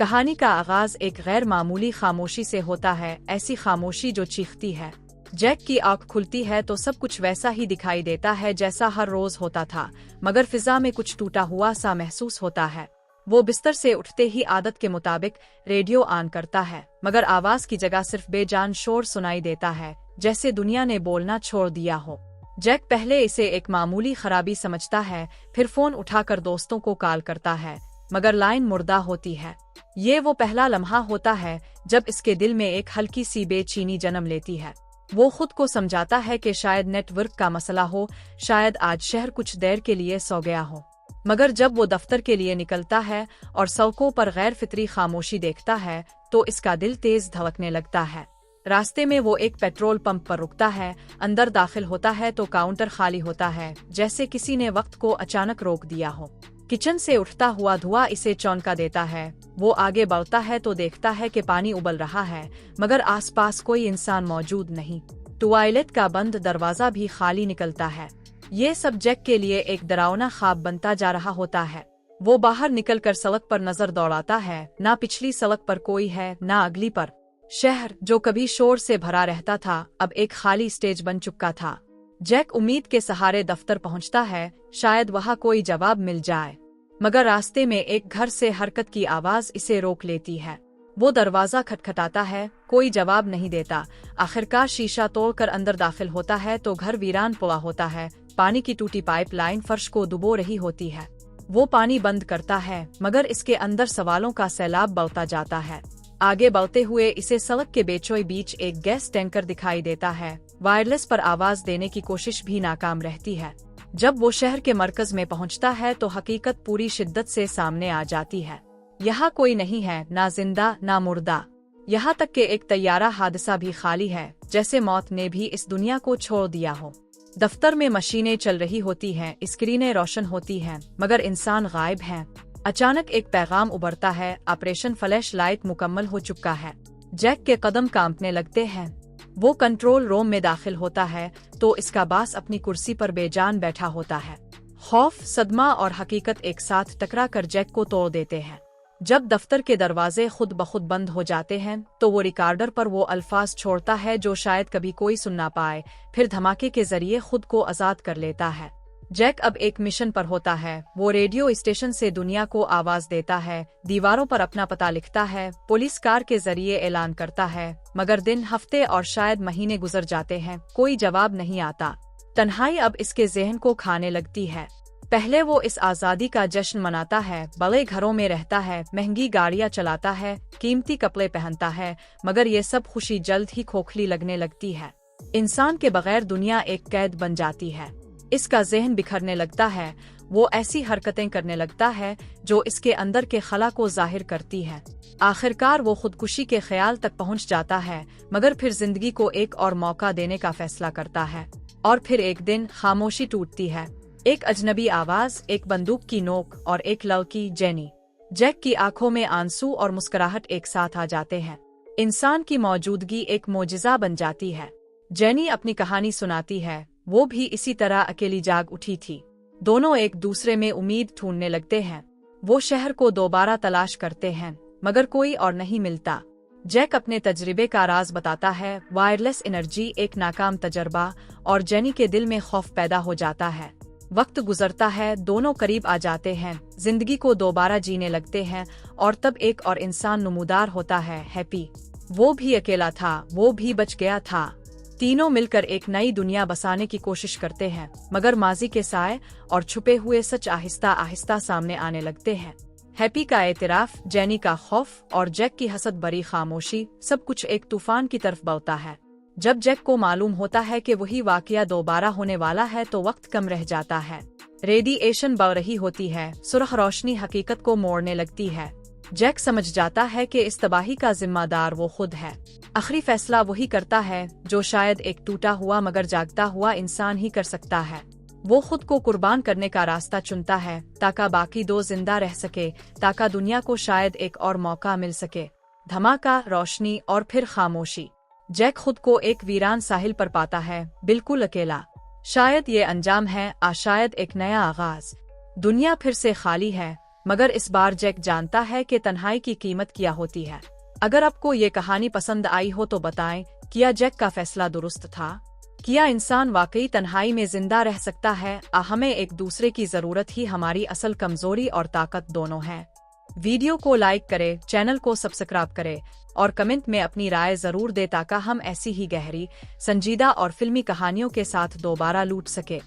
कहानी का आगाज एक गैर मामूली खामोशी से होता है, ऐसी खामोशी जो चीखती है। जैक की आंख खुलती है तो सब कुछ वैसा ही दिखाई देता है जैसा हर रोज होता था, मगर फिजा में कुछ टूटा हुआ सा महसूस होता है। वो बिस्तर से उठते ही आदत के मुताबिक रेडियो ऑन करता है, मगर आवाज की जगह सिर्फ बेजान शोर सुनाई देता है, जैसे दुनिया ने बोलना छोड़ दिया हो। जैक पहले इसे एक मामूली खराबी समझता है, फिर फोन उठाकर दोस्तों को कॉल करता है, मगर लाइन मुर्दा होती है। ये वो पहला लम्हा होता है जब इसके दिल में एक हल्की सी बेचैनी जन्म लेती है। वो खुद को समझाता है कि शायद नेटवर्क का मसला हो, शायद आज शहर कुछ देर के लिए सो गया हो। मगर जब वो दफ्तर के लिए निकलता है और सड़कों पर गैर फितरी खामोशी देखता है तो इसका दिल तेज धड़कने लगता है। रास्ते में वो एक पेट्रोल पंप पर रुकता है, अंदर दाखिल होता है तो काउंटर खाली होता है, जैसे किसी ने वक्त को अचानक रोक दिया हो। किचन से उठता हुआ धुआं इसे चौंका देता है। वो आगे बढ़ता है तो देखता है कि पानी उबल रहा है, मगर आसपास कोई इंसान मौजूद नहीं। टॉयलेट का बंद दरवाजा भी खाली निकलता है। ये सब जैक के लिए एक डरावना ख्वाब बनता जा रहा होता है। वो बाहर निकलकर सड़क पर नजर दौड़ाता है, ना पिछली सड़क पर कोई है, ना अगली पर। शहर जो कभी शोर से भरा रहता था, अब एक खाली स्टेज बन चुका था। जैक उम्मीद के सहारे दफ्तर पहुंचता है, शायद वहां कोई जवाब मिल जाए, मगर रास्ते में एक घर से हरकत की आवाज इसे रोक लेती है। वो दरवाजा खटखटाता है, कोई जवाब नहीं देता। आखिरकार शीशा तोड़कर अंदर दाखिल होता है तो घर वीरान पड़ा होता है। पानी की टूटी पाइपलाइन फर्श को डुबो रही होती है। वो पानी बंद करता है, मगर इसके अंदर सवालों का सैलाब बढ़ता जाता है। आगे बढ़ते हुए इसे सड़क के बीचों बीच एक गैस टैंकर दिखाई देता है। वायरलेस पर आवाज देने की कोशिश भी नाकाम रहती है। जब वो शहर के मरकज में पहुंचता है तो हकीकत पूरी शिद्दत से सामने आ जाती है। यहाँ कोई नहीं है, ना जिंदा ना मुर्दा। यहाँ तक कि एक तैयारा हादसा भी खाली है, जैसे मौत ने भी इस दुनिया को छोड़ दिया हो। दफ्तर में मशीनें चल रही होती हैं, स्क्रीनें रोशन होती हैं, मगर इंसान गायब हैं। अचानक एक पैगाम उभरता है, ऑपरेशन फ्लैश लाइट मुकम्मल हो चुका है। जैक के कदम कांपने लगते हैं। वो कंट्रोल रूम में दाखिल होता है तो इसका बास अपनी कुर्सी पर बेजान बैठा होता है। खौफ, सदमा और हकीकत एक साथ टकरा कर जैक को तोड़ देते हैं। जब दफ्तर के दरवाजे खुद ब खुद बंद हो जाते हैं तो वो रिकॉर्डर पर वो अल्फाज छोड़ता है जो शायद कभी कोई सुन ना पाए, फिर धमाके के जरिए खुद को आजाद कर लेता है। जैक अब एक मिशन पर होता है। वो रेडियो स्टेशन से दुनिया को आवाज देता है, दीवारों पर अपना पता लिखता है, पुलिस कार के जरिए ऐलान करता है, मगर दिन, हफ्ते और शायद महीने गुजर जाते हैं, कोई जवाब नहीं आता। तन्हाई अब इसके जहन को खाने लगती है। पहले वो इस आजादी का जश्न मनाता है, बड़े घरों में रहता है, महंगी गाड़ियां चलाता है, कीमती कपड़े पहनता है, मगर ये सब खुशी जल्द ही खोखली लगने लगती है। इंसान के बगैर दुनिया एक कैद बन जाती है। इसका जहन बिखरने लगता है। वो ऐसी हरकतें करने लगता है जो इसके अंदर के खला को जाहिर करती है। आखिरकार वो खुदकुशी के ख्याल तक पहुंच जाता है, मगर फिर जिंदगी को एक और मौका देने का फैसला करता है। और फिर एक दिन खामोशी टूटती है। एक अजनबी आवाज, एक बंदूक की नोक और एक लड़की, जेनी। जैक की आंखों में आंसू और मुस्कुराहट एक साथ आ जाते हैं। इंसान की मौजूदगी एक मोजिजा बन जाती है। जेनी अपनी कहानी सुनाती है। वो भी इसी तरह अकेली जाग उठी थी। दोनों एक दूसरे में उम्मीद ढूंढने लगते हैं। वो शहर को दोबारा तलाश करते हैं, मगर कोई और नहीं मिलता। जैक अपने तजर्बे का राज बताता है। वायरलेस एनर्जी एक नाकाम तजर्बा, और जेनी के दिल में खौफ पैदा हो जाता है। वक्त गुजरता है, दोनों करीब आ जाते हैं, जिंदगी को दोबारा जीने लगते हैं, और तब एक और इंसान नमूदार होता है, हैप्पी। वो भी अकेला था, वो भी बच गया था। तीनों मिलकर एक नई दुनिया बसाने की कोशिश करते हैं, मगर माजी के साए और छुपे हुए सच आहिस्ता आहिस्ता सामने आने लगते हैं। हैप्पी का एतराफ, जेनी का खौफ और जैक की हसद भरी खामोशी, सब कुछ एक तूफान की तरफ बढ़ता है। जब जैक को मालूम होता है कि वही वाकया दोबारा होने वाला है तो वक्त कम रह जाता है। रेडिएशन बढ़ रही होती है, सुर्ख रोशनी हकीकत को मोड़ने लगती है। जैक समझ जाता है कि इस तबाही का जिम्मेदार वो खुद है। आखिरी फैसला वही करता है जो शायद एक टूटा हुआ मगर जागता हुआ इंसान ही कर सकता है। वो खुद को कुर्बान करने का रास्ता चुनता है ताकि बाकी दो जिंदा रह सके, ताकि दुनिया को शायद एक और मौका मिल सके। धमाका, रोशनी और फिर खामोशी। जैक खुद को एक वीरान साहिल पर पाता है, बिल्कुल अकेला। शायद ये अंजाम है, शायद एक नया आगाज। दुनिया फिर से खाली है, मगर इस बार जैक जानता है कि तन्हाई की कीमत क्या होती है। अगर आपको ये कहानी पसंद आई हो तो बताएं, क्या जैक का फैसला दुरुस्त था? क्या इंसान वाकई तन्हाई में जिंदा रह सकता है? हमें एक दूसरे की जरूरत ही हमारी असल कमजोरी और ताकत दोनों है। वीडियो को लाइक करें, चैनल को सब्सक्राइब करें और कमेंट में अपनी राय जरूर दें ताकि हम ऐसी ही गहरी, संजीदा और फिल्मी कहानियों के साथ दोबारा लौट सके।